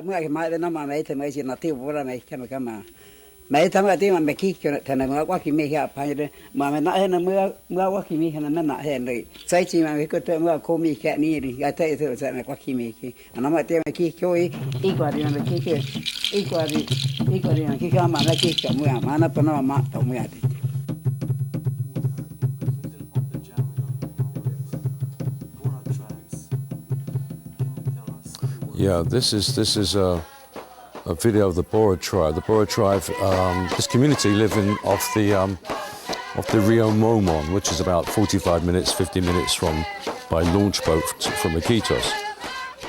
มื่อมาแล้วน้ำมาไม่ถึงไม่สินาทีพวกเราไม่เข้ามาเข้ามาไม่ทำอะไรมันไม่คิดจนแต่ในเมื่อว่าคิดไม่แค่พายเลยมาไม่น่าเห็นเมื่อว่าคิดไม่ขนาดนั้นน่าเห็นเลยใช่จริงมันก็เมื่อโคมีแค่นี้เลยก็เท่าที่เราจะไม่ว่าคิดไม่คิดอันนั้นมาเท่าไม่คิดช่วยอีกว่าดีมันคิดอีกว่าดีมันคิดว่ามันไม่คิดกับเมื่อมันน่ะเป็นว่ามาตัวเมื่อ Yeah, this is a video of the Bora tribe. The Bora tribe, this community living off the Rio Momon, which is about 45 minutes, 50 minutes by launch boat from Iquitos.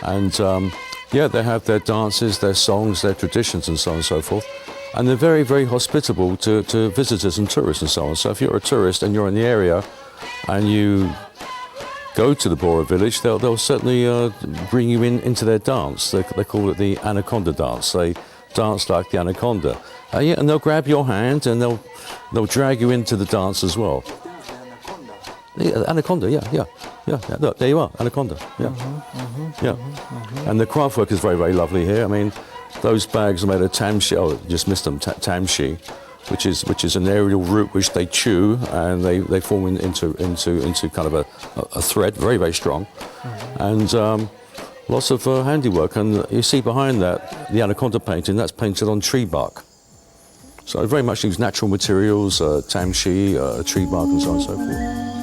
And yeah, they have their dances, their songs, their traditions, and so on and so forth. And they're very, very hospitable to visitors and tourists and so on. So if you're a tourist and you're in the area and you go to the Bora village, they'll certainly bring you into their dance. They call it the Anaconda Dance. They dance like the anaconda. Yeah, and they'll grab your hand and they'll drag you into the dance as well. Anaconda, yeah. Look, there you are, Anaconda. Yeah. And the craft work is very, very lovely here. I mean, those bags are made of tamshi. Oh, just missed them. Tamshi, which is an aerial root which they chew and they form into kind of a thread, very, very strong, and lots of handiwork. And you see behind that the anaconda painting, that's painted on tree bark. So I very much use natural materials, tamshi, tree bark, and so on and so forth.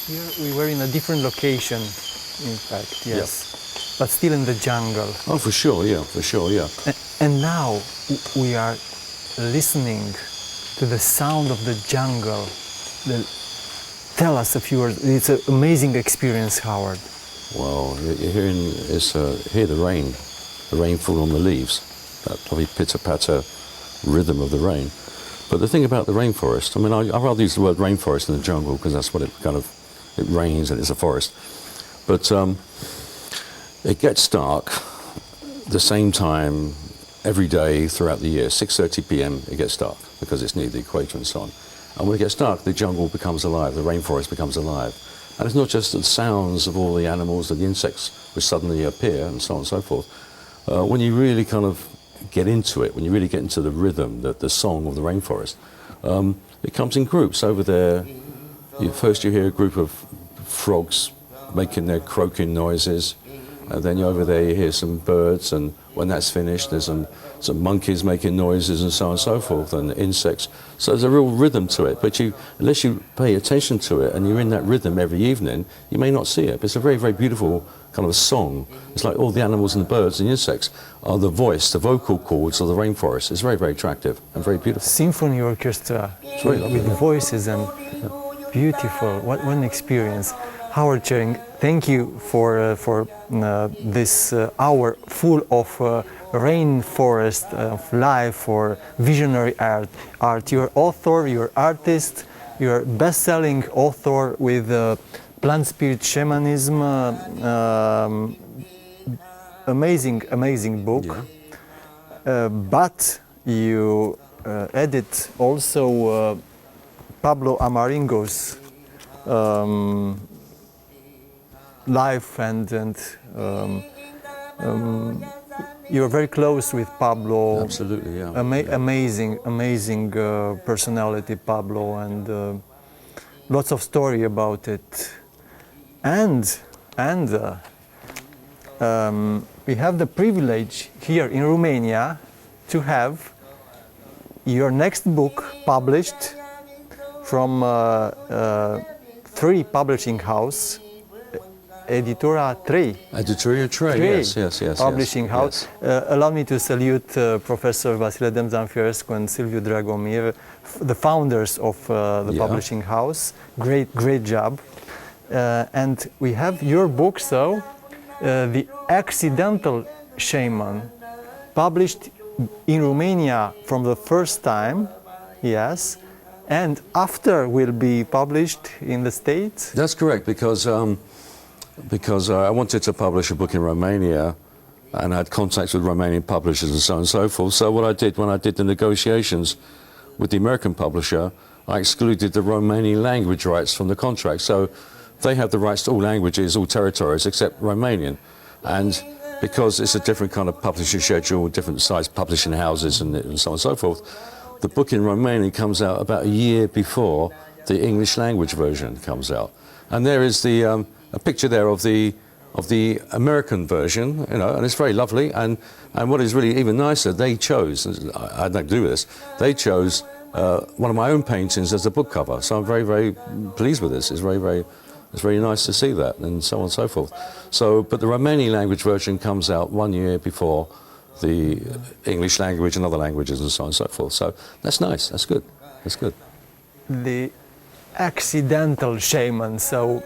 Here we were in a different location, in fact, yes, but still in the jungle. Oh, for sure, yeah. And now we are listening to the sound of the jungle. Tell us a few words. It's an amazing experience, Howard. Well, you're hearing hear the rain fall on the leaves, that lovely pitter-patter rhythm of the rain. But the thing about the rainforest, I mean, I rather use the word rainforest than the jungle because that's what it rains and it's a forest. But it gets dark the same time every day throughout the year. 6:30 p.m. it gets dark because it's near the equator and so on. And when it gets dark, the jungle becomes alive, the rainforest becomes alive. And it's not just the sounds of all the animals and the insects which suddenly appear and so on and so forth. When you really kind of get into it, when you really get into the rhythm, the song of the rainforest, it comes in groups. Over there, first you hear a group of frogs making their croaking noises, and then over there you hear some birds, and when that's finished there's some monkeys making noises and so on and so forth, and insects. So there's a real rhythm to it, but unless you pay attention to it and you're in that rhythm every evening, you may not see it. But it's a very, very beautiful kind of song. It's like all the animals and the birds and the insects are the voice, the vocal cords of the rainforest. It's very, very attractive and very beautiful. Symphony orchestra with voices and beautiful. What an experience. Howard Charing, thank you for this hour full of rainforest of life, for visionary art. You're author, you're artist, you're best-selling author with plant spirit shamanism. Amazing book. Yeah. But you edit also Pablo Amaringo's life, and you're very close with Pablo. Absolutely, yeah. Amazing personality, Pablo, and lots of story about it. And we have the privilege here in Romania to have your next book published from three publishing house, Editura Trei. Editura Trei, yes. Publishing house. Yes. Allow me to salute Professor Vasile Demzan-Fierescu and Silviu Dragomir, the founders of the publishing house. Great job. And we have your book, so The Accidental Shaman, published in Romania from the first time, yes, and after will be published in the States? That's correct, because I wanted to publish a book in Romania, and I had contacts with Romanian publishers and so on and so forth. So what I did when I did the negotiations with the American publisher, I excluded the Romanian language rights from the contract. So they have the rights to all languages, all territories, except Romanian. And because it's a different kind of publishing schedule, different size publishing houses and so on and so forth, the book in Romanian comes out about a year before the English language version comes out. And there is the a picture there of the American version, you know, and it's very lovely. And what is really even nicer, they chose, I had nothing to do with this, they chose one of my own paintings as the book cover. So I'm very pleased with this. It's very nice to see that, and so on and so forth. So, but the Romanian language version comes out 1 year before the English language and other languages and so on and so forth. So that's nice. That's good. That's good. The Accidental Shaman. So,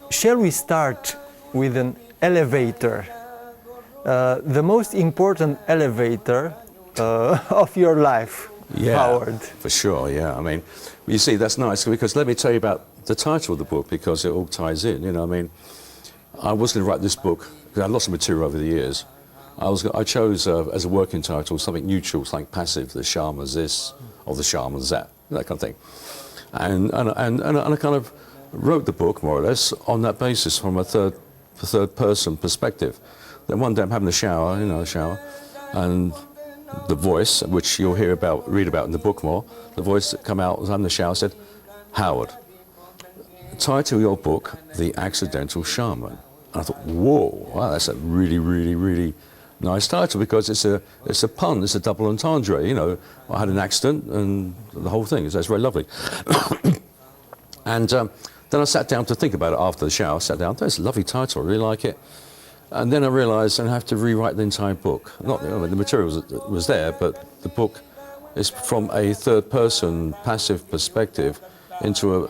shall we start with an elevator? The most important elevator of your life, Howard. For sure, yeah. I mean, you see, that's nice, because let me tell you about the title of the book, because it all ties in, you know. I mean, I was going to write this book, because I had lots of material over the years. I chose as a working title something neutral, something passive, the shaman's this, or the shaman's that kind of thing. And I kind of wrote the book, more or less, on that basis, from a third person perspective. Then one day I'm having a shower, and the voice, which you'll read about in the book more, the voice that came out as I'm in the shower said, "Howard, title your book, The Accidental Shaman." And I thought, whoa, wow, that's a really nice title, because it's a pun, it's a double entendre, you know. I had an accident and the whole thing, so it's very lovely. And then I sat down to think about it after the shower, that's a lovely title, I really like it. And then I realised I have to rewrite the entire book. The material was there, but the book is from a third-person passive perspective into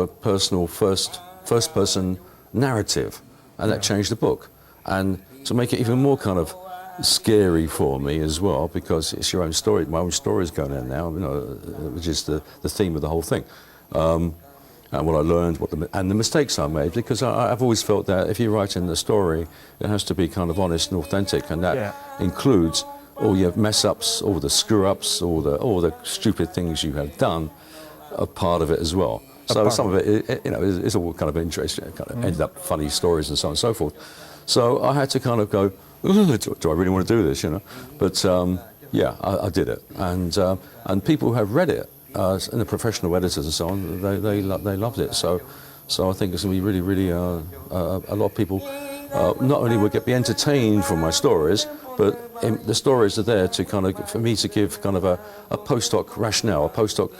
a personal first-person narrative, and that changed the book. And to make it even more kind of scary for me as well, because it's your own story. My own story is going in now, you know, which is the theme of the whole thing. And what I learned, and the mistakes I made, because I've always felt that if you're writing the story, it has to be kind of honest and authentic, and that includes all your mess-ups, all the screw-ups, all the stupid things you have done, are part of it as well. So some of it, you know, is all kind of interesting, kind of ended up funny stories and so on and so forth. So I had to kind of go, do I really want to do this, you know? But yeah, I did it, and people who have read it, and the professional editors and so on, they loved it. So I think it's going to be really a lot of people not only will be entertained from my stories, but the stories are there to kind of, for me to give kind of a post-hoc rationale, a post-hoc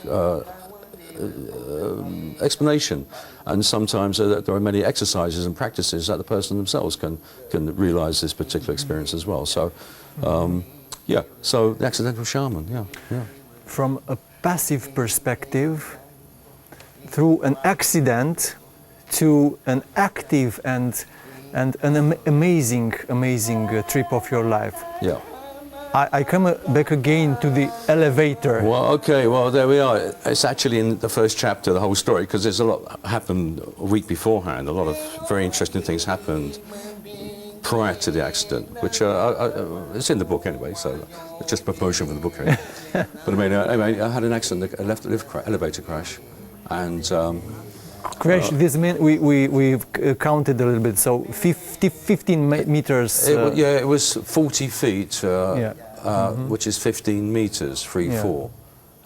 explanation, and sometimes there are many exercises and practices that the person themselves can realise this particular experience as well. So yeah, so the Accidental Shaman, yeah. From a passive perspective, through an accident to an active and an amazing trip of your life. Yeah. I come back again to the elevator. Well, okay, well, there we are. It's actually in the first chapter, the whole story, because there's a lot happened a week beforehand. A lot of very interesting things happened prior to the accident, which it's in the book anyway, so it's just promotion for the book. Anyway. But anyway, I had an accident, a elevator crash, and crash. This means we've counted a little bit. So 15 meters. It was 40 feet, which is 15 meters, free fall,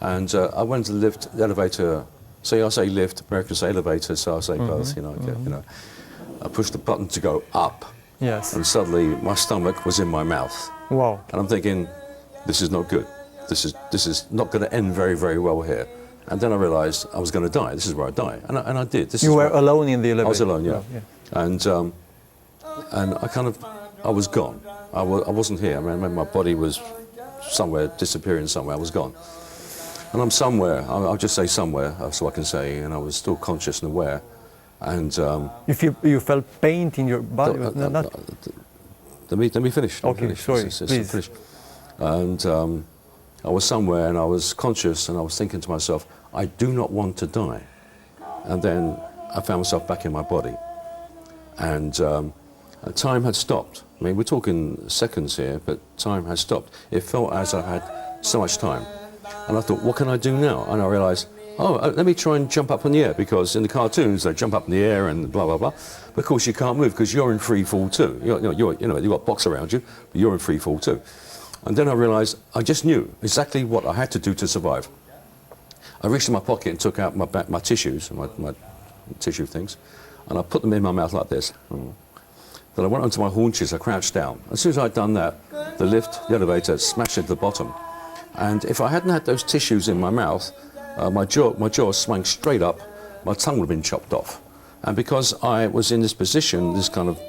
and I went to the elevator. So I say lift, Americans say elevator, so I say both. You know, I pushed the button to go up. Yes. And suddenly my stomach was in my mouth. Wow. And I'm thinking, this is not good. This is not going to end very, very well here. And then I realized I was going to die. This is where I die. And I did. You were alone in the elevator? I was alone, yeah. And I was gone. I wasn't here. I mean, my body was somewhere, disappearing somewhere. I was gone. And I'm somewhere, I'll just say somewhere, so I can say, and I was still conscious and aware. And you felt pain in your body? Let me finish. Okay, sorry, please. Finish. And I was somewhere and I was conscious and I was thinking to myself, I do not want to die. And then I found myself back in my body. And time had stopped. I mean, we're talking seconds here, but time had stopped. It felt as I had so much time. And I thought, what can I do now? And I realized, let me try and jump up in the air, because in the cartoons they jump up in the air and blah blah blah. But of course you can't move because you're in free fall too. You've got box around you, but you're in free fall too. And then I realised I just knew exactly what I had to do to survive. I reached in my pocket and took out my tissues, my tissue things, and I put them in my mouth like this. Then I went onto my haunches. I crouched down. As soon as I'd done that, the elevator smashed into the bottom. And if I hadn't had those tissues in my mouth, my jaw swung straight up, my tongue would have been chopped off. And because I was in this position, this kind of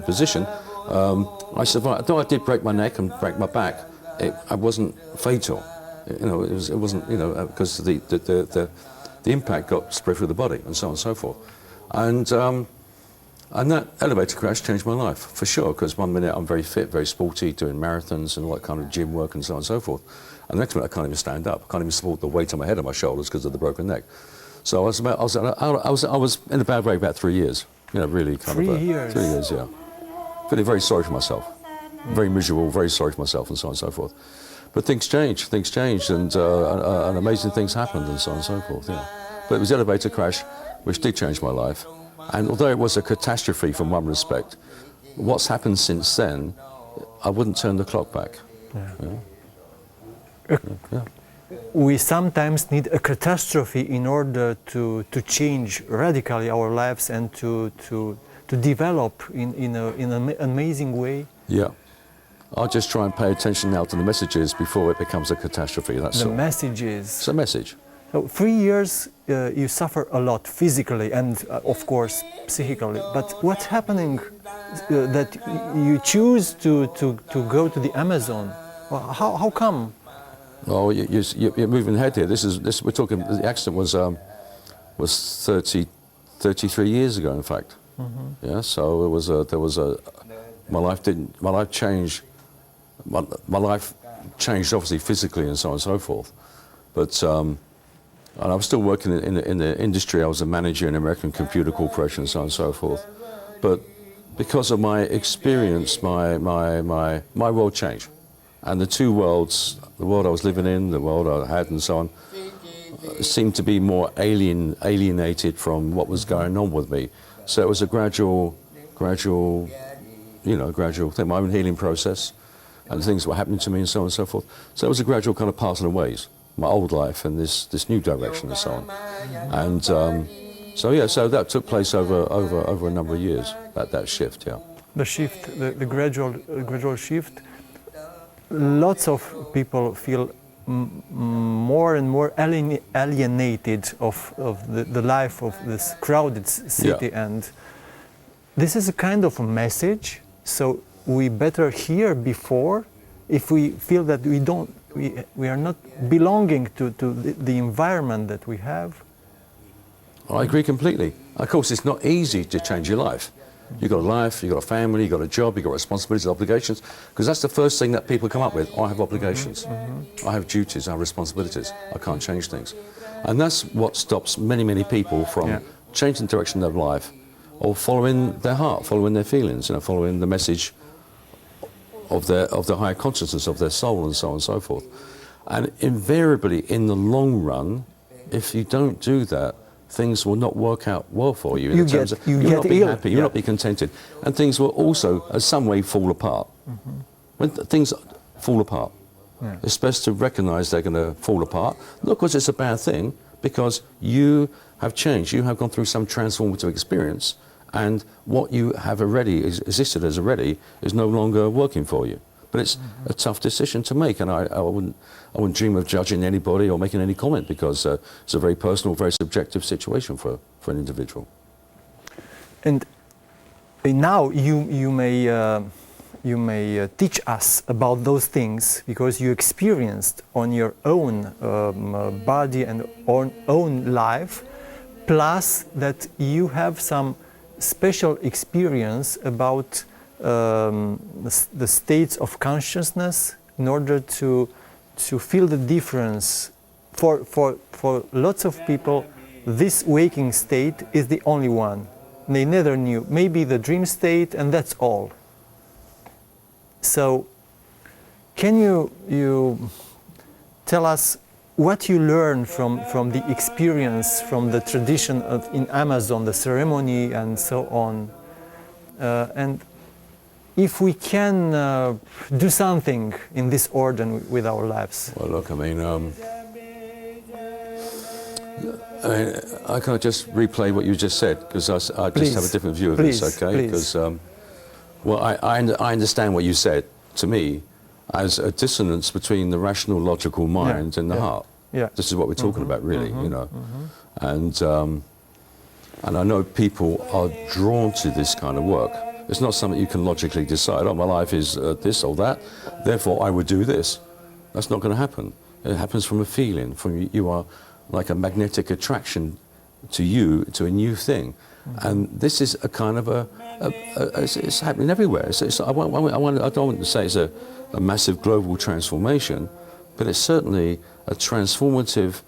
position, I survived. Though I did break my neck and break my back, I wasn't fatal. It wasn't, because the impact got spread through the body and so on and so forth. And that elevator crash changed my life, for sure, because one minute I'm very fit, very sporty, doing marathons and all that kind of gym work and so on and so forth. And the next minute I can't even stand up. I can't even support the weight on my head and my shoulders because of the broken neck. So I was in a bad way about 3 years. Really kind of. 3 years? 3 years, yeah. Feeling very sorry for myself. Very miserable, very sorry for myself and so on and so forth. But things changed, and amazing things happened and so on and so forth, yeah. But it was the elevator crash which did change my life. And although it was a catastrophe from one respect, what's happened since then, I wouldn't turn the clock back. Yeah. We sometimes need a catastrophe in order to change radically our lives and to develop in an amazing way. Yeah. I'll just try and pay attention now to the messages before it becomes a catastrophe. That's the all. Messages. It's a message. So 3 years you suffer a lot physically and of course psychically. But what's happening that you choose to go to the Amazon? Well, how come? Oh, you're moving ahead here. We're talking. The accident was 33 years ago, in fact. Mm-hmm. Yeah. So my life changed. My life changed obviously physically and so on and so forth. But and I was still working in the industry. I was a manager in American Computer Corporation and so on and so forth. But because of my experience, my world changed. And the two worlds, the world I was living in, the world I had and so on, seemed to be more alienated from what was going on with me. So it was a gradual thing, my own healing process, and things that were happening to me and so on and so forth. So it was a gradual kind of parting of ways, my old life and this new direction and so on. And so that took place over a number of years, that shift, yeah. The shift, the gradual shift. Lots of people feel more and more alienated of the life of this crowded city, yeah. And this is a kind of a message. So we better hear before, if we feel that we are not belonging to the environment that we have. I agree completely. Of course, it's not easy to change your life. You've got a life, you've got a family, you've got a job, you've got responsibilities, obligations, because that's the first thing that people come up with. I have obligations, I have duties, I have responsibilities, I can't change things. And that's what stops many people from changing the direction of their life or following their heart, following their feelings, following the message of the higher consciousness of their soul, and so on and so forth. And invariably, in the long run, if you don't do that, things will not work out well for you. You'll not be happy, you'll not be contented, and things will also, in some way, fall apart. When things fall apart, it's best to recognise they're going to fall apart, not because it's a bad thing, because you have changed, you have gone through some transformative experience, and what you have already existed as already is no longer working for you. But it's a tough decision to make, and I wouldn't dream of judging anybody or making any comment, because it's a very personal, very subjective situation for an individual. And now you may teach us about those things, because you experienced on your own body and own life, plus that you have some special experience about the states of consciousness, in order to feel the difference. For lots of people, this waking state is the only one. They never knew. Maybe the dream state, and that's all. So, can you tell us what you learned from the experience, from the tradition in Amazon, the ceremony and so on, and if we can do something in this order with our lives? Well, look, I mean, I can't just replay what you just said, because I just have a different view of this, okay? Because, well, I understand what you said to me as a dissonance between the rational, logical mind and the heart. Yeah. This is what we're talking about, really, And I know people are drawn to this kind of work. It's not something you can logically decide, oh, my life is this or that, therefore I would do this. That's not going to happen. It happens from a feeling. You are like a magnetic attraction to you, to a new thing. And this is a kind of it's happening everywhere. I don't want to say it's a massive global transformation, but it's certainly a transformative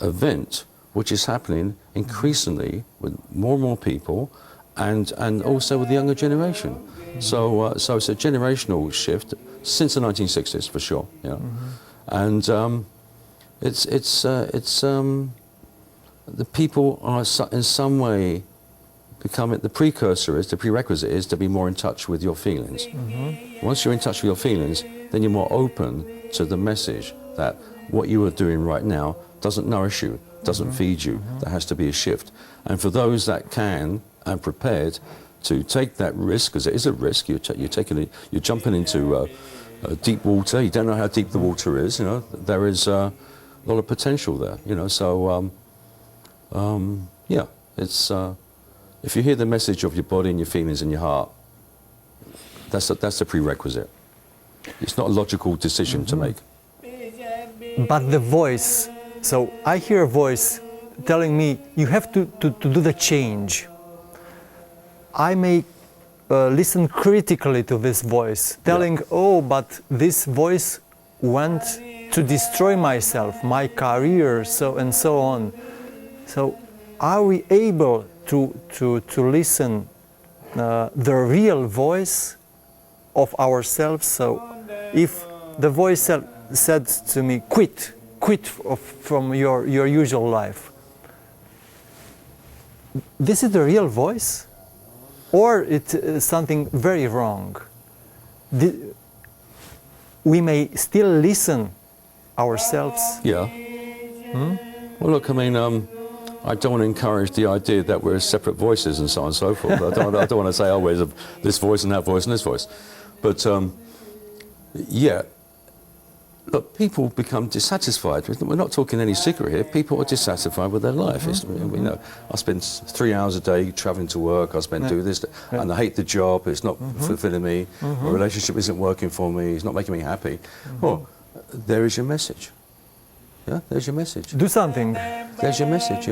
event which is happening increasingly with more and more people, and also with the younger generation. So it's a generational shift since the 1960s, for sure. And the people are in some way becoming, the prerequisite is to be more in touch with your feelings. Once you're in touch with your feelings, then you're more open to the message that what you are doing right now doesn't nourish you, doesn't feed you. There has to be a shift. And for those that can and prepared to take that risk, because it is a risk, you're jumping into deep water. You don't know how deep the water is. There is a lot of potential there. So yeah, it's if you hear the message of your body and your feelings and your heart, that's a prerequisite. It's not a logical decision to make. But the voice, so I hear a voice telling me, you have to do the change. I may listen critically to this voice, telling, oh, but this voice wants to destroy myself, my career, so and so on. So are we able to listen the real voice of ourselves? So if the voice said to me, quit from your usual life, this is the real voice? Or it is something very wrong? We may still listen ourselves? Yeah. Well, look, I mean, I don't want to encourage the idea that we're separate voices and so on and so forth. I don't want to say, oh, there's this voice and that voice and this voice. But, yeah, but people become dissatisfied. We're not talking any secret here. People are dissatisfied with their life. I spend 3 hours a day traveling to work. I spend doing this, and I hate the job. It's not fulfilling me. My relationship isn't working for me. It's not making me happy. Well, there is your message. Yeah, there's your message. Do something. There's your message.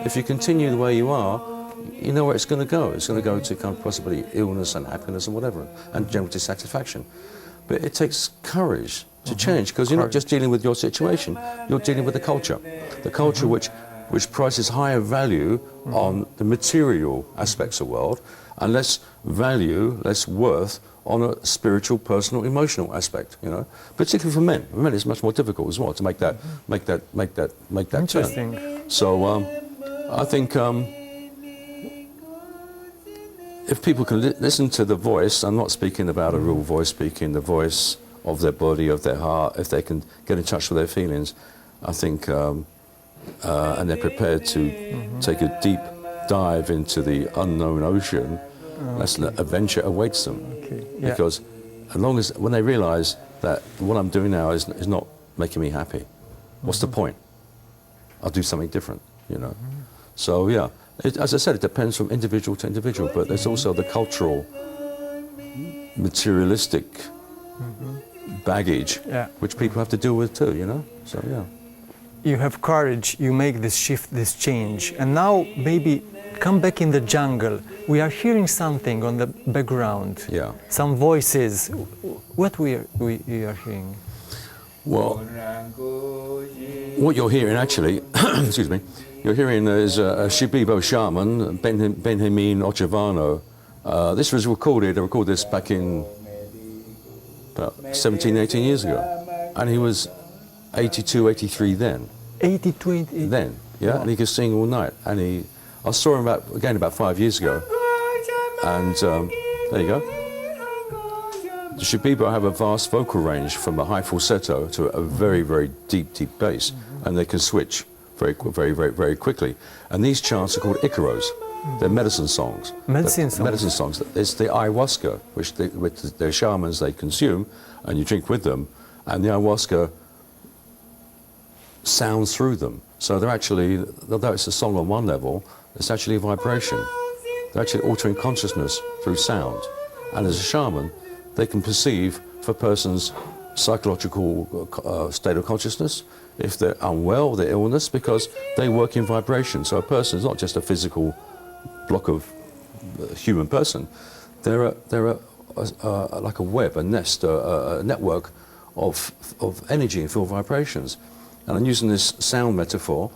If you continue the way you are, you know where it's going to go. It's going to go to kind of possibly illness and happiness and whatever, and general dissatisfaction. But it takes courage to change, because you're not just dealing with your situation, you're dealing with the culture which which places higher value on the material aspects of the world, and less value, less worth on a spiritual, personal, emotional aspect. You know, particularly for men. For men, it's much more difficult as well to make that Interesting. turn. So I think if people can listen to the voice, I'm not speaking about a real voice speaking, the voice of their body, of their heart. If they can get in touch with their feelings, I think, and they're prepared to take a deep dive into the unknown ocean, that's an adventure awaits them. Okay. Yeah. Because as long as, when they realise that what I'm doing now is not making me happy, what's the point? I'll do something different, you know. So yeah, as I said, it depends from individual to individual, but there's also the cultural, materialistic baggage, which people have to deal with too, you know. So yeah. You have courage, you make this shift, this change, and now maybe come back in the jungle. We are hearing something on the background. Yeah. Some voices. What we are hearing? Well, what you're hearing actually, excuse me, you're hearing is a Shipibo shaman, Benjamin Ochavano. This was recorded, I recorded this back in about 17, 18 years ago. And he was 82, 83 then. 82, Then, yeah, wow. And he could sing all night. And I saw him about 5 years ago. And there you go. The Shipibo have a vast vocal range from a high falsetto to a very, very deep, deep bass. And they can switch very, very, very, very quickly. And these chants are called Icaros. They're medicine songs. Medicine songs? Medicine songs. It's the ayahuasca, which with their shamans they consume, and you drink with them. And the ayahuasca sounds through them. So they're actually, although it's a song on one level, it's actually a vibration. They're actually altering consciousness through sound. And as a shaman, they can perceive for a person's psychological state of consciousness, if they're unwell, their illness, because they work in vibration. So a person is not just a physical block of human person. They're like a web, a nest, a network of energy and field vibrations. And I'm using this sound metaphor.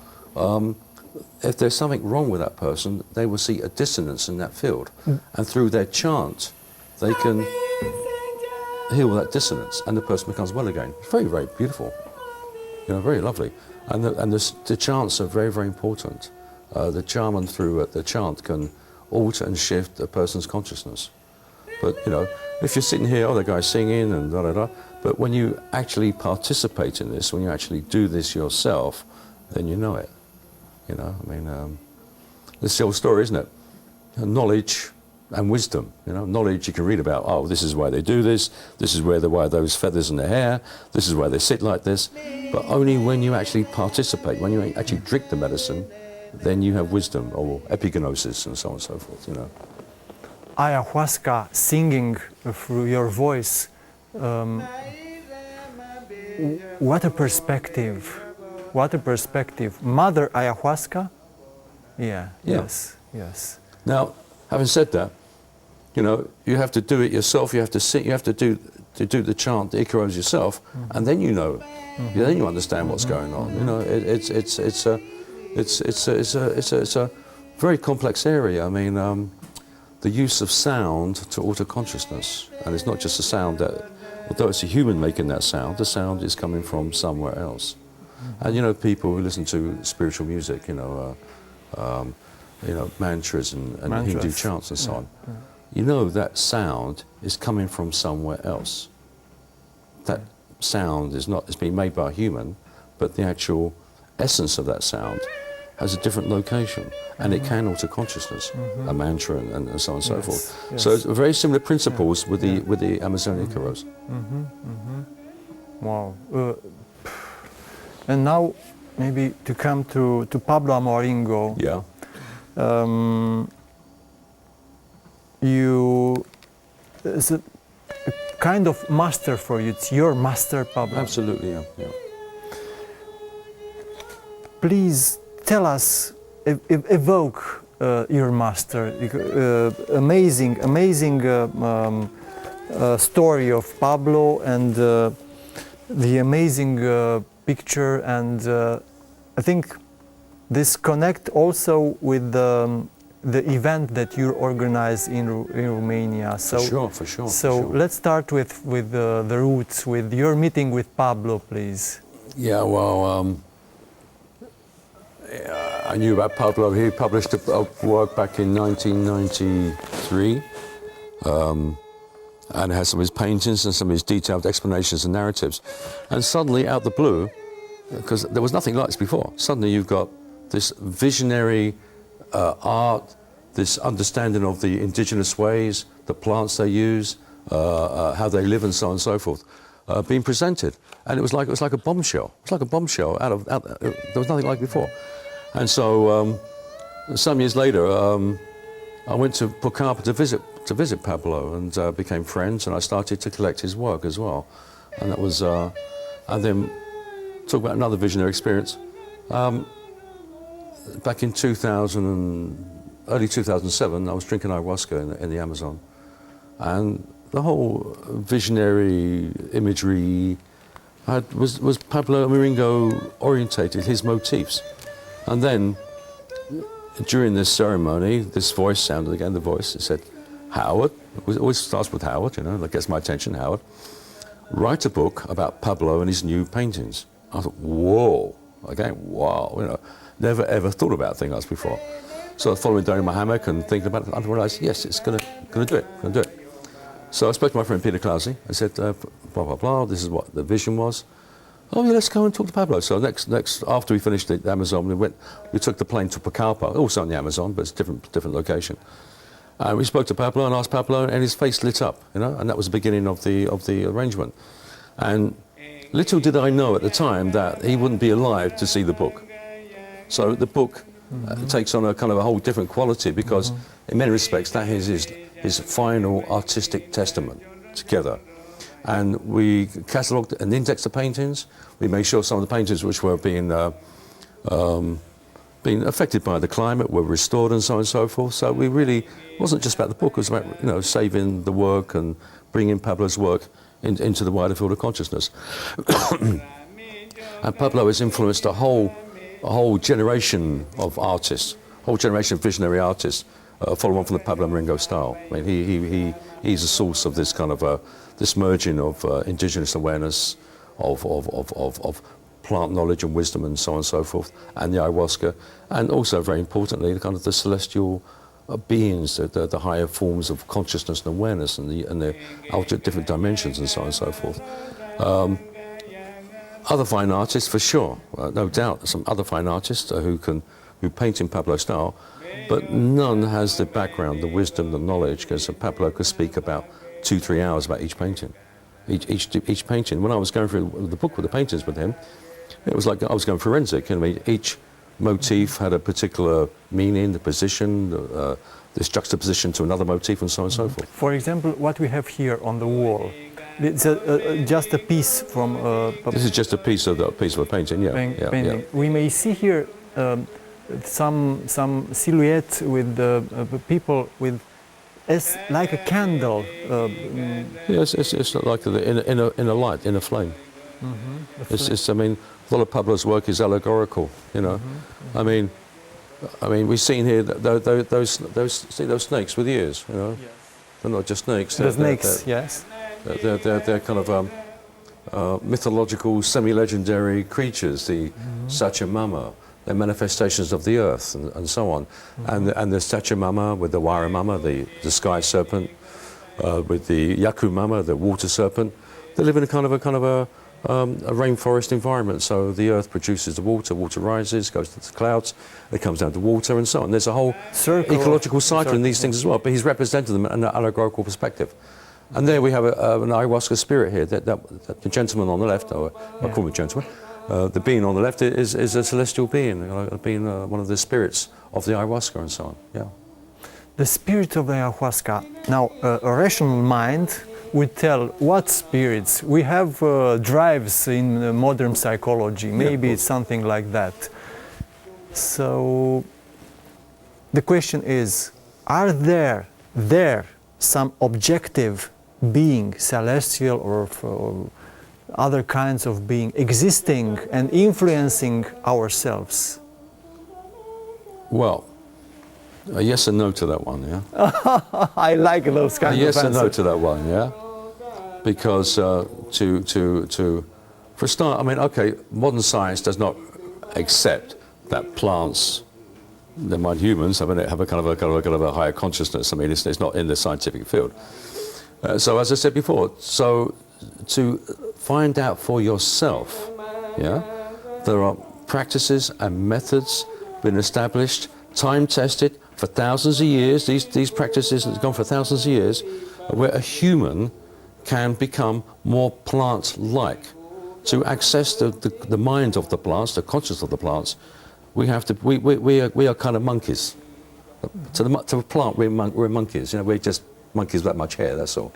If there's something wrong with that person, they will see a dissonance in that field. And through their chant, they can heal that dissonance, and the person becomes well again. It's very, very beautiful. You know, very lovely. And the chants are very, very important. The shaman through the chant can alter and shift a person's consciousness. But, you know, if you're sitting here, the guy's singing and da-da-da, but when you actually participate in this, when you actually do this yourself, then you know it. You know, I mean, this is the old story, isn't it? Knowledge and wisdom. You know, knowledge you can read about, oh, this is why they do this is why those feathers in their hair, this is why they sit like this. But only when you actually participate, when you actually drink the medicine, then you have wisdom, or epignosis, and so on and so forth, you know. Ayahuasca, singing through your voice, what a perspective, what a perspective. Mother Ayahuasca? Yeah, yes, yes. Now, having said that, you know, you have to do it yourself, you have to sit, you have to do the chant, the Icaros yourself, and then you know, then you understand what's going on. You know, it's a very complex area. I mean, the use of sound to alter consciousness, and it's not just a sound that, although it's a human making that sound, the sound is coming from somewhere else. And you know, people who listen to spiritual music, you know, mantras and Hindu chants and so on, you know that sound is coming from somewhere else. That sound is not, it's being made by a human, but the actual essence of that sound has a different location, and it can alter consciousness, a mantra and so on and so forth. Yes. So it's very similar principles with the Amazonian Icaros. Wow. And now, maybe to come to Pablo Amoringo. Yeah. It's a kind of master for you. It's your master, Pablo. Absolutely, yeah. Please tell us, evoke your master. Amazing story of Pablo, and the amazing picture, and I think this connect also with the event that you organize in Romania. So, for sure. So let's start with the roots, with your meeting with Pablo, please. Yeah, well, I knew about Pablo. He published a work back in 1993, and it has some of his paintings and some of his detailed explanations and narratives. And suddenly, out the blue, because there was nothing like this before, suddenly you've got this visionary art, this understanding of the indigenous ways, the plants they use, how they live, and so on and so forth, being presented. And it was like a bombshell. It was like a bombshell there was nothing like before. And so some years later, I went to Pucallpa to visit Pablo, and became friends, and I started to collect his work as well. And that was, and then talk about another visionary experience. Back in early 2007, I was drinking ayahuasca in the Amazon, and the whole visionary imagery was Pablo Maringo orientated, his motifs. And then, during this ceremony, this voice sounded again, the voice, it said, Howard, it always starts with Howard, you know, that gets my attention, Howard, write a book about Pablo and his new paintings. I thought, whoa, okay, wow, you know, never ever thought about a thing like this before. So I was following down in my hammock and thinking about it, and I realized, yes, it's gonna do it. So I spoke to my friend Peter Clausey. I said, blah, blah, blah, this is what the vision was. Oh yeah, let's go and talk to Pablo. So next, after we finished the Amazon, we took the plane to Pucallpa, also on the Amazon, but it's a different location. And we spoke to Pablo and asked Pablo, and his face lit up, you know, and that was the beginning of the arrangement. And little did I know at the time that he wouldn't be alive to see the book. So the book takes on a kind of a whole different quality, because in many respects that is his final artistic testament together. And we catalogued and indexed the paintings. We made sure some of the paintings which were being affected by the climate were restored, and so on and so forth. So we really wasn't just about the book; it was about, you know, saving the work and bringing Pablo's work into the wider field of consciousness. And Pablo has influenced a whole generation of artists, a whole generation of visionary artists, follow on from the Pablo Maringo style. I mean, he's a source of this kind of this merging of indigenous awareness, of plant knowledge and wisdom, and so on and so forth, and the ayahuasca, and also very importantly, the kind of the celestial beings, the higher forms of consciousness and awareness, and the ultimate different dimensions, and so on and so forth. Other fine artists, for sure, no doubt, some other fine artists who paint in Pablo's style, but none has the background, the wisdom, the knowledge, because Pablo could speak about 2-3 hours about each painting. Each painting. When I was going through the book with the paintings with him, it was like I was going forensic. I mean, each motif had a particular meaning, the position, this juxtaposition to another motif, and so on and so forth. For example, what we have here on the wall, it's just a piece from. This is just a piece of a painting. Yeah, painting. Yeah. We may see here some silhouette with people with. It's like a candle. Yes, it's like in a light, in a flame. It's I mean, a lot of Pablo's work is allegorical. You know, I mean, we've seen here those snakes with ears. You know, they're not just snakes. The snakes, yes. They're kind of mythological, semi-legendary creatures. The Sachamama. They're manifestations of the earth, and so on. And the Sachamama with the Waramama, the sky serpent, with the Yakumama, the water serpent. They live in a kind of a rainforest environment. So the earth produces the water rises, goes to the clouds, it comes down to water, and so on. There's a whole ecological cycle in these things as well. But he's represented them in an allegorical perspective. And there we have an ayahuasca spirit here. That the gentleman on the left, or I call him a gentleman. The being on the left is a celestial being, being one of the spirits of the ayahuasca, and so on. Yeah. The spirit of the ayahuasca. Now, a rational mind would tell what spirits. We have drives in modern psychology. Maybe it's something like that. So, the question is: are there some objective being, celestial or other kinds of being, existing and influencing ourselves? Well, a yes and no to that one, yeah? I like those A kind of yes and no answers. to that one, yeah? Because for a start, I mean, okay, modern science does not accept that plants, they might humans, I mean, have a kind of a higher consciousness. I mean, it's not in the scientific field. So as I said before, so to find out for yourself, yeah, there are practices and methods been established, time-tested for thousands of years. These practices have gone for thousands of years, where a human can become more plant-like. To access the mind of the plants, the consciousness of the plants, we are kind of monkeys. To a plant, we're monkeys. You know, we're just monkeys without much hair. That's all.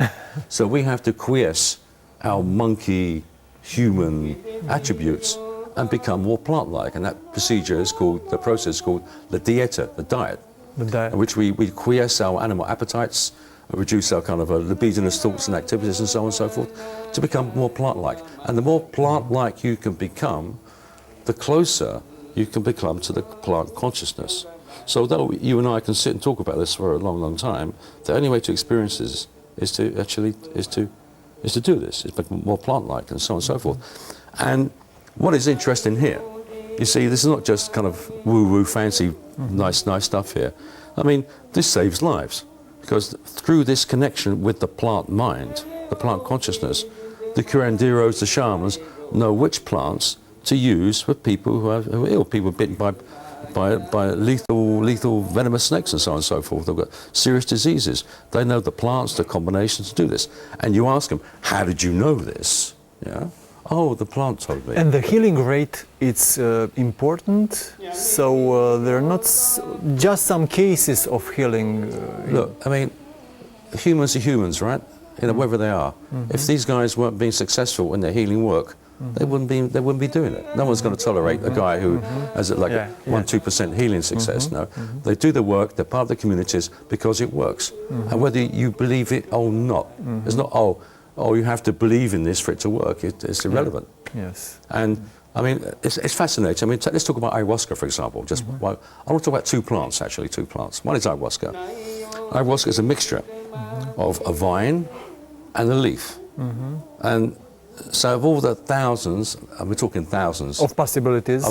So we have to quiesce our monkey human attributes and become more plant-like, and that procedure is called, the process is called the dieta, the diet, in which we quiesce our animal appetites, reduce our kind of libidinous thoughts and activities and so on and so forth, to become more plant-like. And the more plant-like you can become, the closer you can become to the plant consciousness. So although you and I can sit and talk about this for a long, long time, the only way to experience this is to do this, is become more plant-like and so on and so forth. And what is interesting here, you see, this is not just kind of woo-woo, fancy, nice stuff here. I mean, this saves lives, because through this connection with the plant mind, the plant consciousness, the curanderos, the shamans, know which plants to use for people who are ill, people bitten by lethal venomous snakes and so on and so forth. They've got serious diseases. They know the plants, the combinations to do this. And you ask them, how did you know this? Yeah. Oh, the plant told me. And the healing rate, it's important. So there are not just some cases of healing. Look, I mean, humans are humans, right? You know, wherever they are. If these guys weren't being successful in their healing work, they wouldn't be doing it. No one's going to tolerate a guy who has like 1-2% healing success. No, they do the work. They're part of the communities because it works. And whether you believe it or not, it's not you have to believe in this for it to work. It's irrelevant. Yes. And I mean, it's fascinating. I mean, let's talk about ayahuasca, for example. I want to talk about two plants, actually, two plants. One is ayahuasca. Ayahuasca is a mixture of a vine and a leaf. And so of all the thousands, and we're talking thousands Of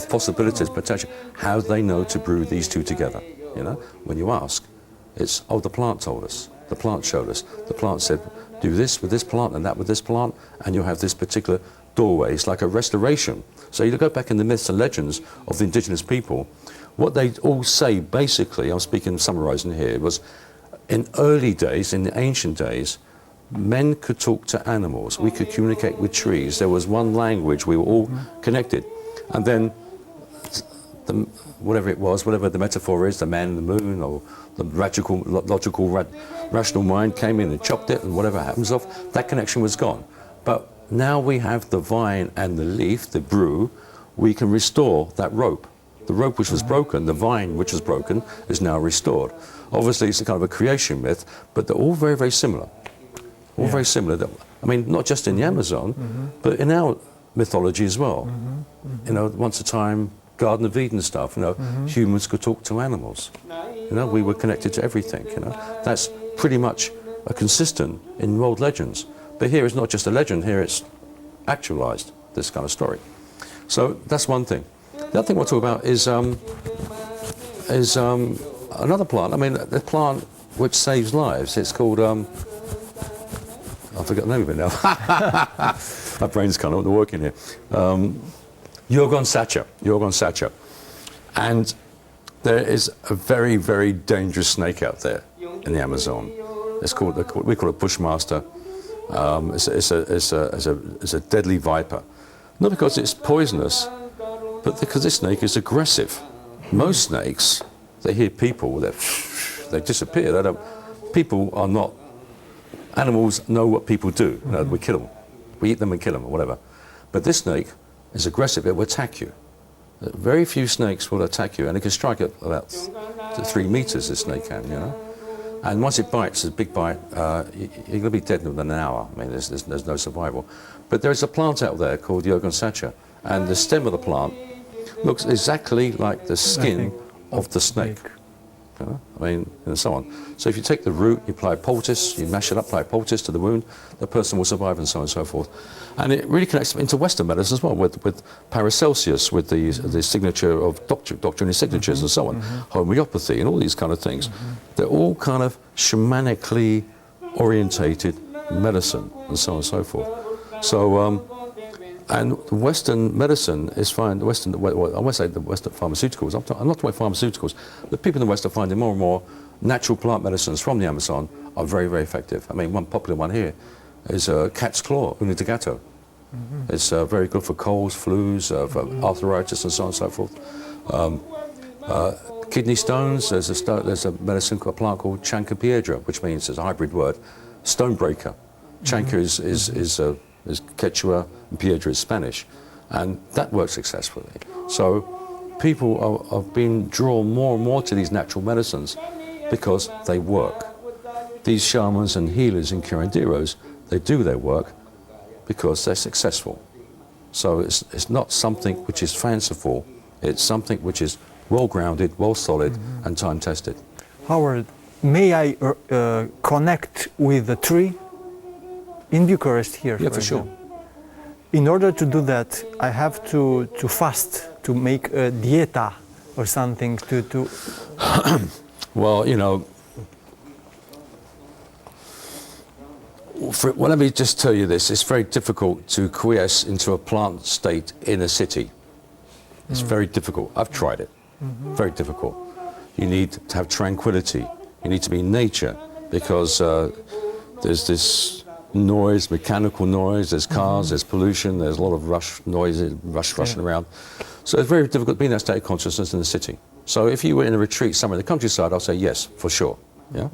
possibilities, potential, how do they know to brew these two together? You know, when you ask, it's, the plant told us, the plant showed us, the plant said, do this with this plant and that with this plant, and you'll have this particular doorway. It's like a restoration. So you go back in the myths and legends of the indigenous people, what they all say basically, I'm speaking, summarizing here, was in early days, in the ancient days, men could talk to animals, we could communicate with trees, there was one language, we were all connected. And then, whatever it was, whatever the metaphor is, the man in the moon, or the logical, rational mind came in and chopped it, and whatever happens off, that connection was gone. But now we have the vine and the leaf, the brew, we can restore that rope. The rope which was broken, the vine which was broken, is now restored. Obviously it's a kind of a creation myth, but they're all very, very similar. All very similar. I mean, not just in the Amazon, but in our mythology as well. You know, once a time, Garden of Eden stuff, you know, humans could talk to animals. You know, we were connected to everything, you know. That's pretty much consistent in world legends. But here it's not just a legend, here it's actualized, this kind of story. So that's one thing. The other thing we'll talk about is another plant. I mean, the plant which saves lives. It's called, I forget the name of it now. My brain's kind of not working here. Yorgon Sacha. And there is a very, very dangerous snake out there in the Amazon. We call it Bushmaster. It's a deadly viper. Not because it's poisonous, but because this snake is aggressive. Most snakes, they hear people, they disappear. People are not. Animals know what people do. You know, we kill them. We eat them and kill them or whatever. But this snake is aggressive. It will attack you. Very few snakes will attack you, and it can strike at about 3 meters, this snake can, you know. And once it bites, a big bite, you're going to be dead within an hour. I mean, there's no survival. But there's a plant out there called Yorgon Sacha, and the stem of the plant looks exactly like the skin of the snake. You know? I mean, and so on. So if you take the root, you apply poultice, you mash it up, apply poultice to the wound, the person will survive, and so on and so forth. And it really connects into Western medicine as well, with Paracelsus, with the signature of doctrinary signatures and so on, homeopathy and all these kind of things. They're all kind of shamanically orientated medicine and so on and so forth. So, and Western medicine is fine. I won't say the Western pharmaceuticals. I'm not talking about pharmaceuticals. The people in the West are finding more and more natural plant medicines from the Amazon are very, very effective. I mean, one popular one here is cat's claw, Untitled. It's very good for colds, flus, for arthritis, and so on and so forth. Kidney stones. There's a medicine, a plant called Chanca, which means, it's a hybrid word, stonebreaker. Chanca is Quechua and Piedra is Spanish, and that works successfully. So people are being drawn more and more to these natural medicines because they work. These shamans and healers and curanderos, they do their work because they're successful. So it's not something which is fanciful, it's something which is well-grounded, well-solid, and time-tested. Howard, may I connect with the tree in Bucharest here? Yeah, for sure. In order to do that, I have to fast, to make a dieta or something to... Well, you know, well, let me just tell you this. It's very difficult to quiesce into a plant state in a city. It's very difficult. I've tried it. Very difficult. You need to have tranquility. You need to be in nature, because there's this noise, mechanical noise, there's cars, there's pollution, there's a lot of rushing around. So it's very difficult to be in that state of consciousness in the city. So if you were in a retreat somewhere in the countryside, I'll say yes, for sure. Yeah.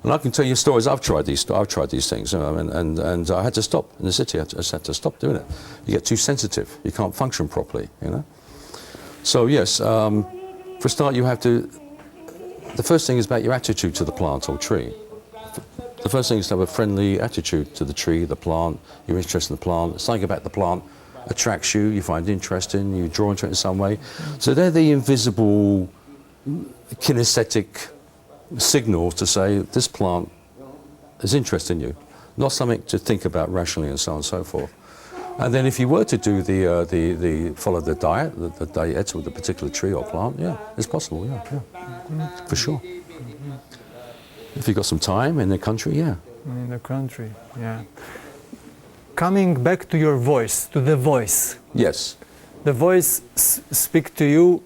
And I can tell you stories. I've tried these things, you know, and I had to stop in the city. I just had to stop doing it. You get too sensitive. You can't function properly, you know. So yes, for a start, you have to. The first thing is about your attitude to the plant or tree. The first thing is to have a friendly attitude to the tree, the plant. You're interested in the plant. Something about the plant attracts you. You find interesting. You draw into it in some way. So they're the invisible, kinesthetic signals to say this plant is interested in you, not something to think about rationally and so on and so forth. And then if you were to do follow the diet with a particular tree or plant, yeah, it's possible, yeah, for sure. If you've got some time in the country, yeah. In the country, yeah. Coming back to your voice, to the voice. Yes. The voice speaks to you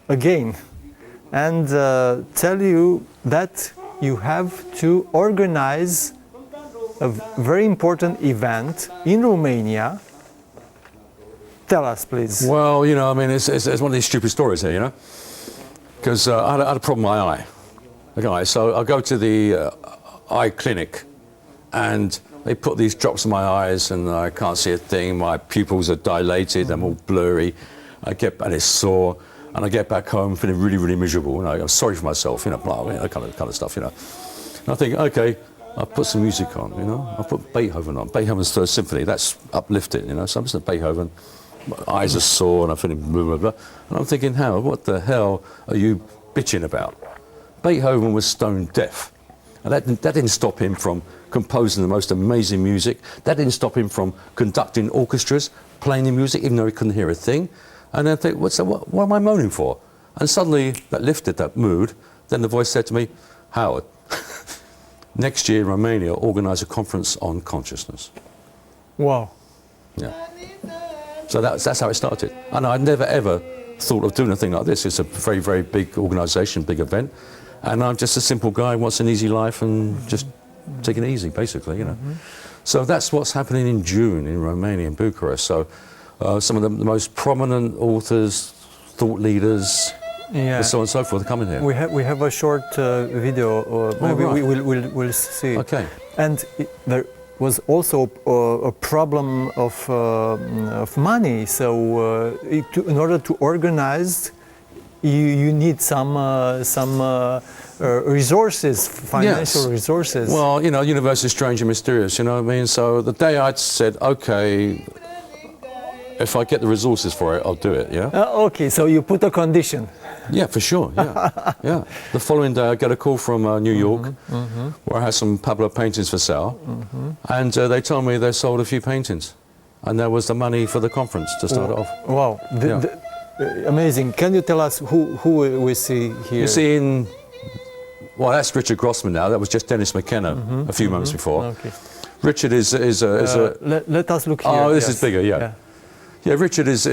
again and tell you that you have to organize a very important event in Romania. Tell us, please. Well, you know, I mean, it's one of these stupid stories here, you know, because I had a problem with my eye. Okay, so I go to the eye clinic, and they put these drops in my eyes, and I can't see a thing. My pupils are dilated. I'm all blurry. And it's sore. And I get back home feeling really, really miserable. You know, I'm sorry for myself, you know, that kind of stuff, you know. And I think, okay, I'll put some music on, you know. I'll put Beethoven on. Beethoven's Third Symphony, that's uplifting, you know. So I'm listening to Beethoven, my eyes are sore, and I'm feeling blah, blah, blah. And I'm thinking, Howard, what the hell are you bitching about? Beethoven was stone deaf. And that didn't stop him from composing the most amazing music. That didn't stop him from conducting orchestras, playing the music, even though he couldn't hear a thing. And then I think, what am I moaning for? And suddenly that lifted that mood. Then the voice said to me, Howard, next year in Romania, organise a conference on consciousness. Wow. Yeah. So that's how it started. And I never ever thought of doing a thing like this. It's a very, very big organisation, big event. And I'm just a simple guy who wants an easy life and just taking it easy, basically, you know. So that's what's happening in June in Romania, in Bucharest. So some of the most prominent authors, thought leaders, and so on and so forth are coming here. We have a short video, maybe right. we'll see. Okay. And there was also a problem of money. So in order to organize, you need some resources, financial resources. Well, you know, universe is strange and mysterious, you know what I mean? So the day I'd said, okay, if I get the resources for it, I'll do it, yeah? Okay, so you put a condition. Yeah, for sure, yeah. Yeah. The following day I get a call from New York where I had some Pablo paintings for sale, and they told me they sold a few paintings, and that was the money for the conference to start it off. Wow, amazing. Can you tell us who we see here? You see in, well, that's Richard Grossman now, that was just Terence Mckenna a few moments before. Okay. Richard is a... Let us look here. Oh, this is bigger, yeah. Yeah, Richard is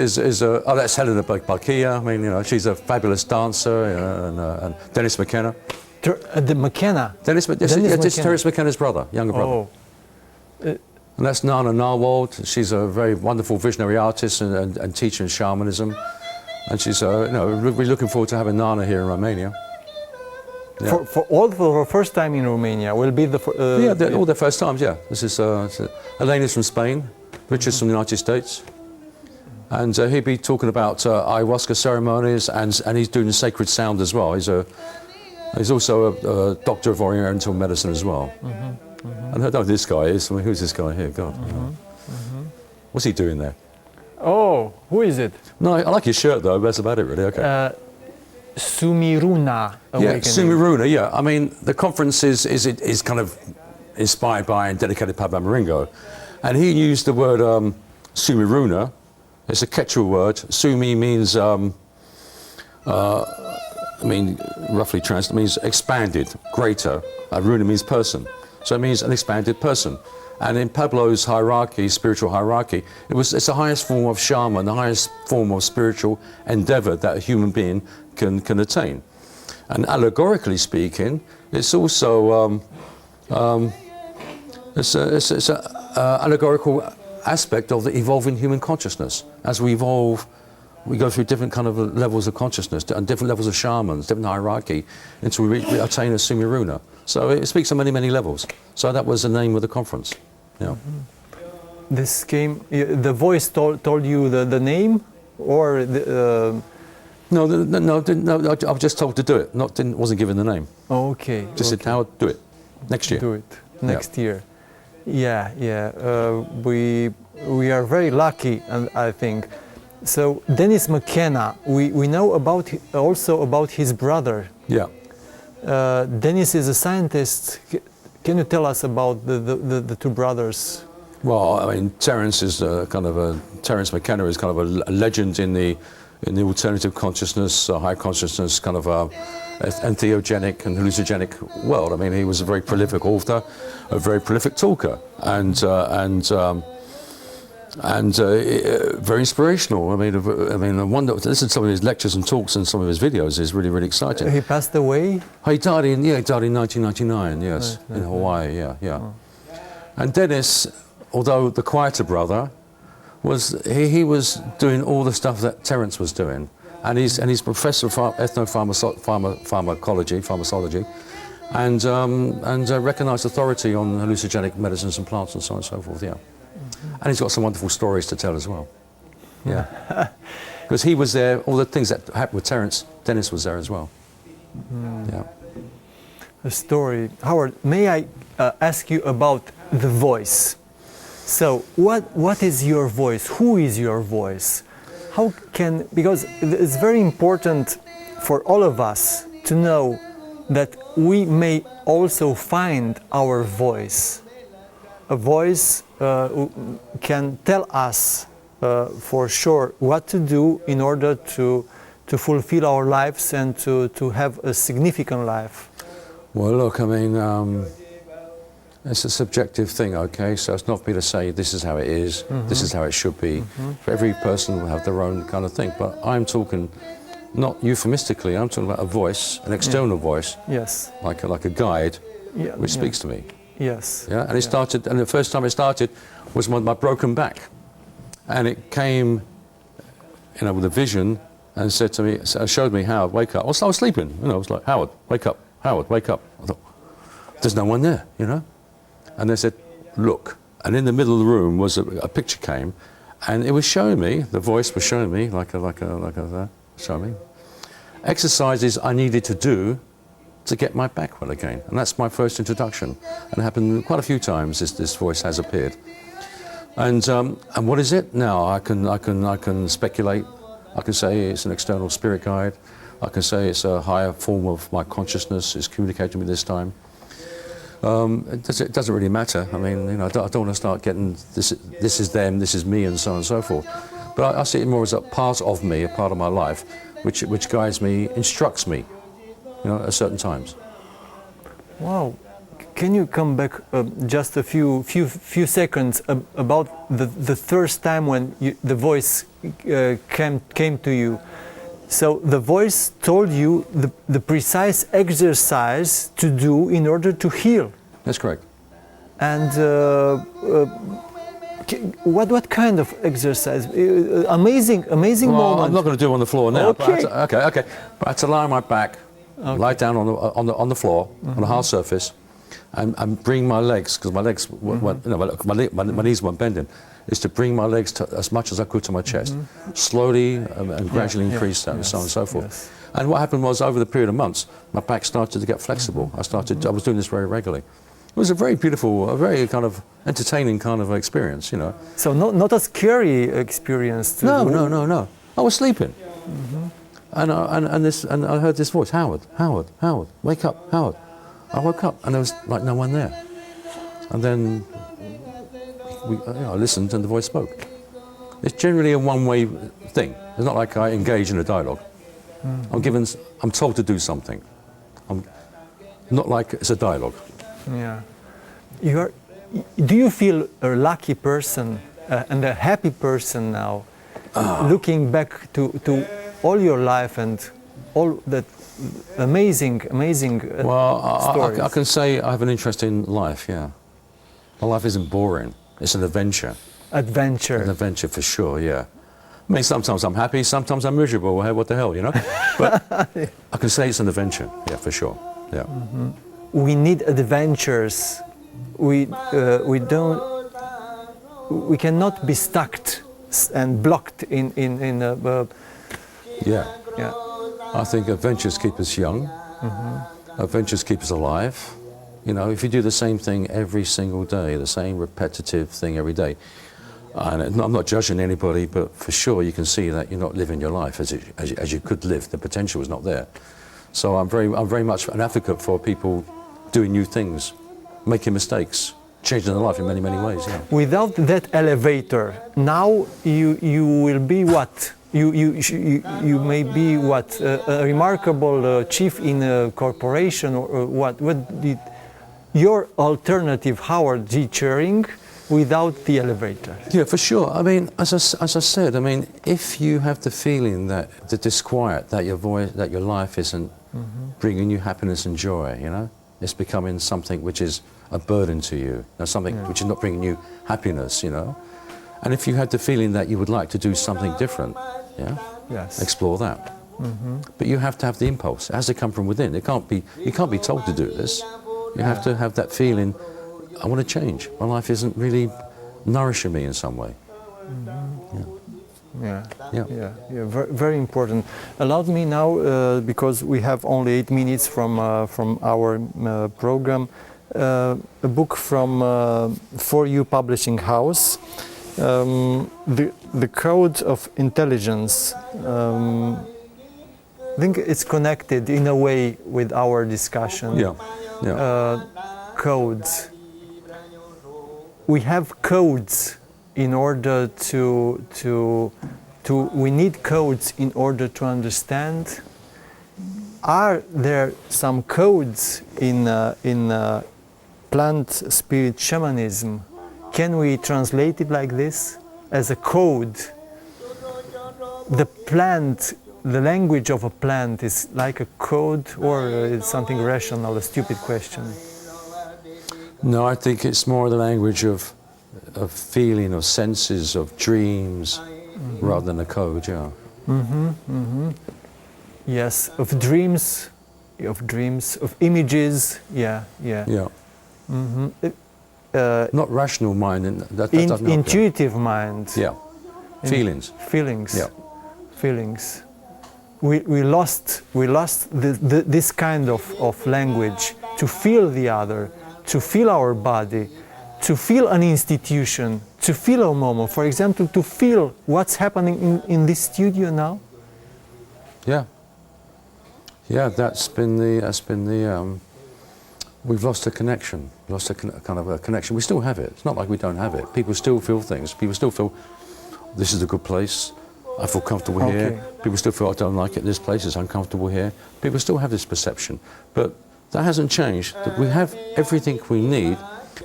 oh, that's Helena Balkia. I mean, you know, she's a fabulous dancer, and Dennis McKenna. The McKenna? This is Terence McKenna's brother, younger brother. Oh. And that's Nana Narwhal. She's a very wonderful visionary artist and teacher in shamanism. And she's, you know, we're looking forward to having Nana here in Romania. Yeah. For the first time in Romania, will be the... yeah, all their first times, yeah. This is, Elena's from Spain, Richard's from the United States. And he'd be talking about ayahuasca ceremonies, and he's doing sacred sound as well. He's also a doctor of Oriental medicine as well. And I don't know who this guy is. I mean, who's this guy here? God. What's he doing there? Oh, who is it? No, I like his shirt though. That's about it, really. Okay. Sumiruna Awakening. Yeah, Sumiruna. Yeah. I mean, the conference is kind of inspired by and dedicated to Pablo Maringo, and he used the word Sumiruna. It's a Quechua word. Sumi means, roughly translated, means expanded, greater. Runa means person. So it means an expanded person. And in Pablo's hierarchy, spiritual hierarchy, it's the highest form of shaman, the highest form of spiritual endeavor that a human being can attain. And allegorically speaking, it's also it's an allegorical aspect of the evolving human consciousness. As we evolve, we go through different kind of levels of consciousness and different levels of shamans, different hierarchy, until we attain a Sumiruna. So it speaks on many, many levels. So that was the name of the conference. Yeah. This came, the voice told you the name, or the, No, I was just told to do it. Wasn't given the name. Okay. Just said, Howard, do it next year. Do it next year. Yeah, yeah. We are very lucky, and I think. So Dennis McKenna, we know also about his brother. Yeah. Dennis is a scientist. Can you tell us about the two brothers? Well, I mean, Terence is Terence McKenna is kind of a legend in the alternative consciousness, high consciousness, kind of entheogenic and hallucinogenic world. I mean, he was a very prolific author, a very prolific talker, and very inspirational. I mean, the one that to listen to some of his lectures and talks and some of his videos is really, really exciting. He passed away. He died in 1999. Yes, in Hawaii. Yeah, yeah. And Dennis, although the quieter brother, he was doing all the stuff that Terence was doing, and he's professor of pharmacology, and recognised authority on hallucinogenic medicines and plants and so on and so forth. Yeah. And he's got some wonderful stories to tell as well. Yeah. Because he was there, all the things that happened with Terence, Dennis was there as well. Yeah. A story. Howard, may I ask you about the voice? So, what is your voice? Who is your voice? Because it's very important for all of us to know that we may also find our voice. A voice can tell us for sure what to do in order to fulfill our lives and to have a significant life. Well, look, I mean, it's a subjective thing, okay? So it's not for me to say this is how it is, this is how it should be. Every person will have their own kind of thing, but I'm talking not euphemistically, I'm talking about a voice, an external voice, yes, like a guide, which speaks to me. Yes. Yeah, and it started, and the first time it started was my broken back, and it came, with a vision, and said to me, showed me, Howard, wake up. I was sleeping, I was like, Howard, wake up, Howard, wake up. I thought, there's no one there, and they said, look, and in the middle of the room was a picture came, and it was showing me, the voice was showing me, showing me, exercises I needed to do to get my back well again. And that's my first introduction. And it happened quite a few times, this voice has appeared. And what is it? Now I can speculate. I can say it's an external spirit guide. I can say it's a higher form of my consciousness is communicating with me this time. It doesn't really matter. I mean, you know, I don't want to start getting this is them, this is me, and so on and so forth. But I see it more as a part of me, a part of my life, which guides me, instructs me, you know, at certain times. Wow. Can you come back just a few seconds about the first time when the voice came to you? So the voice told you the precise exercise to do in order to heal. That's correct. And what kind of exercise? Amazing moment. I'm not going to do it on the floor now. Okay. But okay. But I had to lie on my back, lie down on the floor, on a hard surface, and bring my legs, because my legs, my knees weren't bending, is to bring my legs as much as I could to my chest, slowly and gradually increase that, and so on and so forth. Yes. And what happened was, over the period of months, my back started to get flexible. I was doing this very regularly. It was a very beautiful, a very kind of entertaining kind of experience, you know. So not a scary experience. No. I was sleeping, and I heard this voice, Howard, wake up, Howard. I woke up and there was like no one there, and then I listened and the voice spoke. It's generally a one-way thing. It's not like I engage in a dialogue. I'm told to do something. I'm not like it's a dialogue. Yeah. Do you feel a lucky person and a happy person now, looking back to all your life and all that amazing stories? I can say I have an interesting life, yeah. My life isn't boring. It's an adventure. Adventure. An adventure for sure, yeah. I mean, sometimes I'm happy, sometimes I'm miserable. Hey, what the hell, you know? But I can say it's an adventure, yeah, for sure, yeah. We need adventures. We cannot be stuck and blocked in Yeah. yeah. I think adventures keep us young. Adventures keep us alive. You know, if you do the same thing every single day, the same repetitive thing every day, and I'm not judging anybody, but for sure you can see that you're not living your life as you could live. The potential is not there. So I'm very much an advocate for people doing new things, making mistakes, changing their life in many ways. Yeah. Without that elevator, now you will be what? You may be what? A remarkable chief in a corporation or what? Your alternative, Howard G. Charing, without the elevator. Yeah, for sure. I mean, as I said, I mean, if you have the feeling that the disquiet, that your life isn't bringing you happiness and joy, you know, it's becoming something which is a burden to you, something which is not bringing you happiness, you know. And if you had the feeling that you would like to do something different, yeah, yes, explore that. But you have to have the impulse. It has to come from within. You can't be told to do this. You have to have that feeling, I want to change. My life isn't really nourishing me in some way. Yeah. Very important. Allow me now, because we have only 8 minutes from our program, a book from For You Publishing House, the Code of Intelligence. I think it's connected in a way with our discussion. Codes. We have codes in order we need codes in order to understand. Are there some codes in plant spirit shamanism? Can we translate it like this, as a code? The plant, the language of a plant is like a code, or it's something rational, a stupid question? No, I think it's more the language of feeling, of senses, of dreams, rather than a code, yeah. Yes, of dreams, of images, yeah. Not rational mind, that doesn't intuitive mind. Yeah, feelings. Yeah. Feelings. We lost this kind of language to feel the other, to feel our body, to feel an institution, to feel a moment, for example, to feel what's happening in this studio now? Yeah. Yeah, that's been the we've lost a connection, kind of a connection. We still have it. It's not like we don't have it. People still feel things. People still feel, this is a good place. I feel comfortable here. People still feel, I don't like it. This place is uncomfortable here. People still have this perception. But that hasn't changed. That we have everything we need,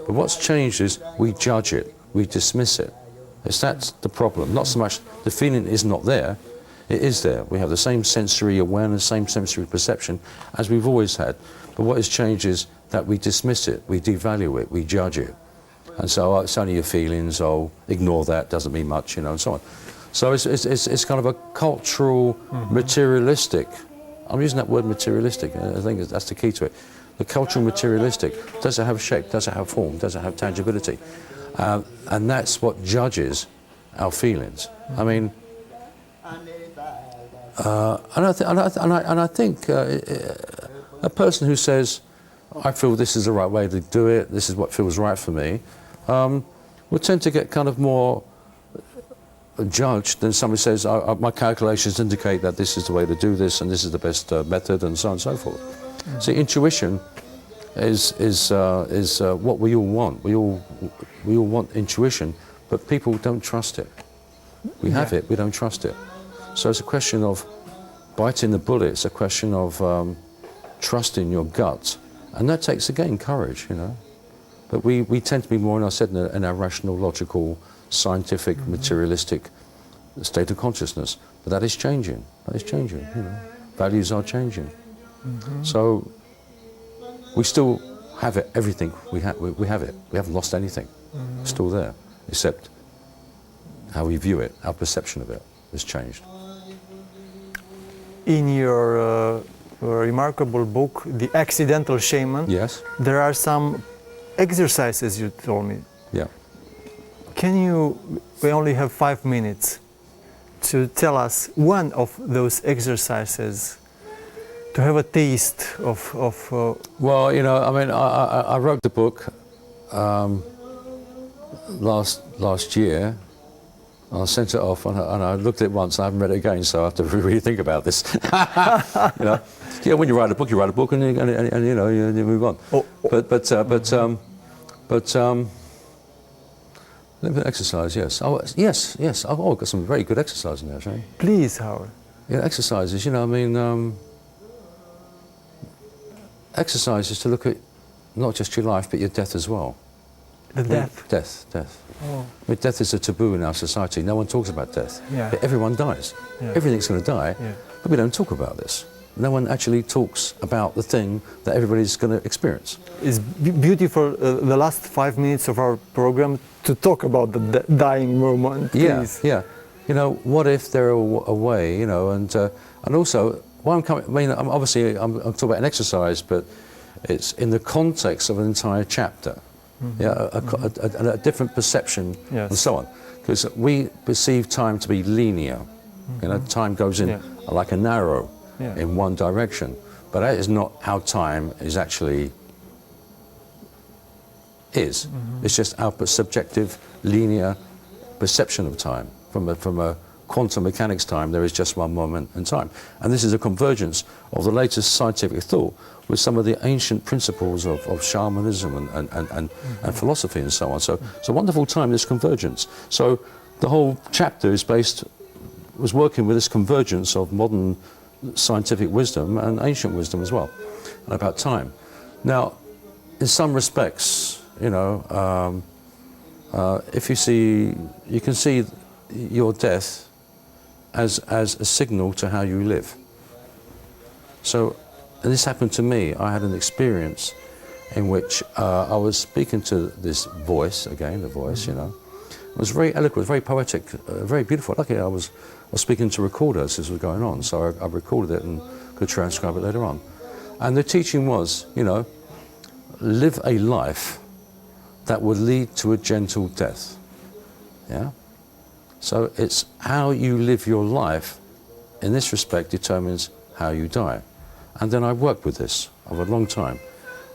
but what's changed is we judge it. We dismiss it. That's the problem. Not so much the feeling is not there. It is there. We have the same sensory awareness, same sensory perception as we've always had. But what has changed is that we dismiss it, we devalue it, we judge it. And so it's only your feelings, oh, ignore that, doesn't mean much, you know, and so on. So it's kind of a cultural, materialistic, I'm using that word materialistic, I think that's the key to it. The cultural materialistic, does it have shape, does it have form, does it have tangibility? And that's what judges our feelings. I mean, and I think a person who says, I feel this is the right way to do it, this is what feels right for me, would tend to get kind of more judged than somebody says, my calculations indicate that this is the way to do this and this is the best method and so on and so forth. See, intuition is what we all want. We all want intuition, but people don't trust it. We have it, we don't trust it. So it's a question of biting the bullet, it's a question of trusting your gut. And that takes, again, courage, you know. But we tend to be more, and I said, in our rational, logical, scientific, materialistic state of consciousness. But that is changing. That is changing, you know. Values are changing. So we still have it, everything. We have it. We haven't lost anything. It's still there, except how we view it, our perception of it has changed. In your remarkable book, The Accidental Shaman, yes, there are some exercises you told me. Yeah. We only have 5 minutes to tell us one of those exercises, to have a taste of Well, you know, I mean, I wrote the book last year. I sent it off and I looked at it once. I haven't read it again, so I have to really think about this. You know, yeah. When you write a book and you know you move on. But exercise, yes. Oh, yes. I've got some very good exercise in there, actually. Please, Howard. Yeah, exercises. You know, I mean, exercise is to look at not just your life but your death as well. The death. Death. Oh. I mean, death is a taboo in our society. No one talks about death. Yeah. But everyone dies. Yeah. Everything's going to die, Yeah. but we don't talk about this. No one actually talks about the thing that everybody's going to experience. It's beautiful, the last 5 minutes of our program, to talk about the dying moment, please. Yeah. You know, what if there were a way, you know, and also, why I'm coming, I mean, I'm talking about an exercise, but it's in the context of an entire chapter. Yeah, a different perception, yes, and so on. Because we perceive time to be linear. You know, time goes in like an arrow in one direction. But that is not how time is actually is. It's just our subjective, linear perception of time. From a quantum mechanics time, there is just one moment in time. And this is a convergence of the latest scientific thought with some of the ancient principles of shamanism and philosophy and so on. So it's a wonderful time, this convergence. So the whole chapter was working with this convergence of modern scientific wisdom and ancient wisdom as well, and about time. Now, in some respects, you know, if you can see your death as a signal to how you live. So, and this happened to me. I had an experience in which I was speaking to this voice, again, the voice, you know. It was very eloquent, very poetic, very beautiful. Luckily, I was speaking to recorder as this was going on, so I recorded it and could transcribe it later on. And the teaching was, you know, live a life that would lead to a gentle death. Yeah? So it's how you live your life, in this respect, determines how you die. And then I worked with this over a long time.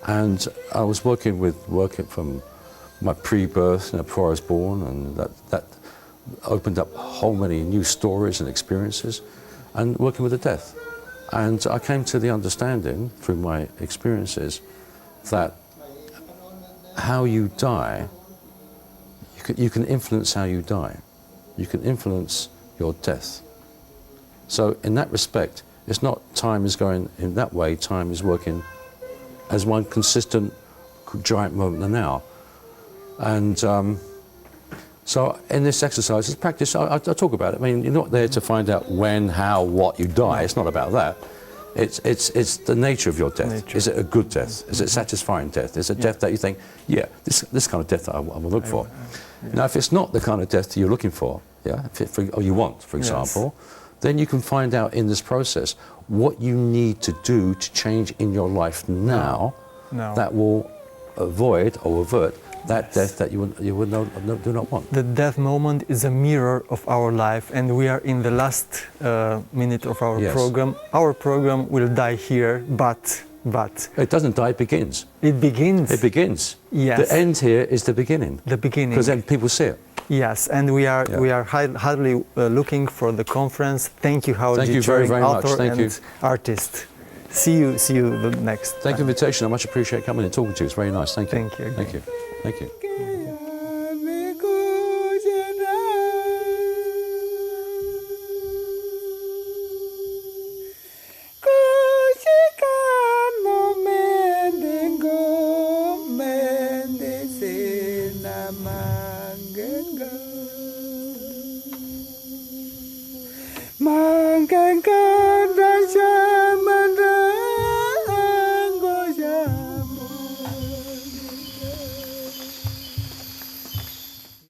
And I was working from my pre-birth, before I was born, and that opened up a whole many new stories and experiences, and working with the death. And I came to the understanding through my experiences that how you die, you can influence how you die. You can influence your death. So in that respect, it's not time is going in that way, time is working as one consistent giant moment of now. And so in this exercise, it's practice, I talk about it. I mean, you're not there to find out when, how, what you die. It's not about that. It's the nature of your death. Nature. Is it a good death? Is it a satisfying death? Is it a death that you think, yeah, this kind of death that I will look for? Now, if it's not the kind of death that you're looking for, or you want, for example, then you can find out in this process what you need to do to change in your life now that will avoid or avert that death that you do not want. The death moment is a mirror of our life, and we are in the last minute of our program. Our program will die here, but it doesn't die, it begins. It begins. It begins. Yes. The end here is the beginning. The beginning. Because then people see it. Yes, and we are highly looking for the conference. Thank you, Howard. Thank you very, very much. Thank you, artist. See you the next. Thank you for the invitation. I much appreciate coming and talking to you. It's very nice. Thank you. Thank you. Thank you. Thank you. Manganga